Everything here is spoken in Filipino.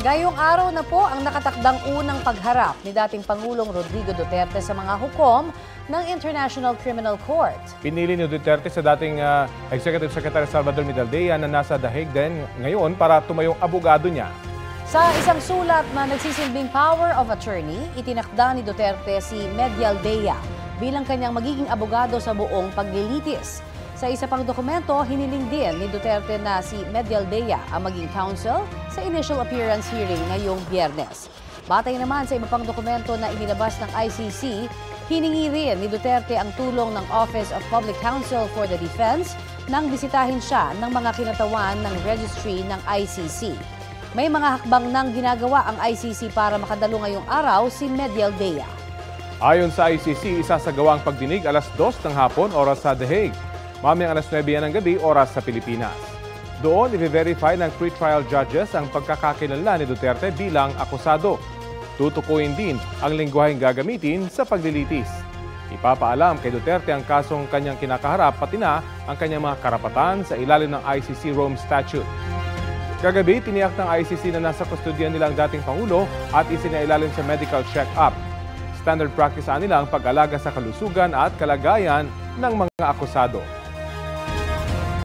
Ngayong araw na po ang nakatakdang unang pagharap ni dating Pangulong Rodrigo Duterte sa mga hukom ng International Criminal Court. Pinili ni Duterte sa dating Executive Secretary Salvador Medaldea na nasa The Hague din ngayon para tumayong abogado niya. Sa isang sulat na nagsisilbing power of attorney, itinakda ni Duterte si Medaldea bilang kanyang magiging abogado sa buong paglilitis. Sa isa pang dokumento, hiniling din ni Duterte na si Medaldea ang maging counsel sa initial appearance hearing ngayong Biyernes. Batay naman sa iba pang dokumento na inilabas ng ICC, hiningi rin ni Duterte ang tulong ng Office of Public Counsel for the Defense nang bisitahin siya ng mga kinatawan ng registry ng ICC. May mga hakbang nang ginagawa ang ICC para makadalo ngayong araw si Medaldea. Ayon sa ICC, isasagawa ang pagdinig alas 2 ng hapon oras sa The Hague. Mamayang alas 9 ng gabi, oras sa Pilipinas. Doon, i-verify ng pre-trial judges ang pagkakakilanlan ni Duterte bilang akusado. Tutukuyin din ang lengguwaheng gagamitin sa paglilitis. Ipapaalam kay Duterte ang kasong kanyang kinakaharap pati na ang kanyang mga karapatan sa ilalim ng ICC Rome Statute. Kagabi, tiniyak ng ICC na nasa kustodiyan nilang dating Pangulo at isinailalim sa medical check-up. Standard practice nila ang pag-alaga sa kalusugan at kalagayan ng mga akusado.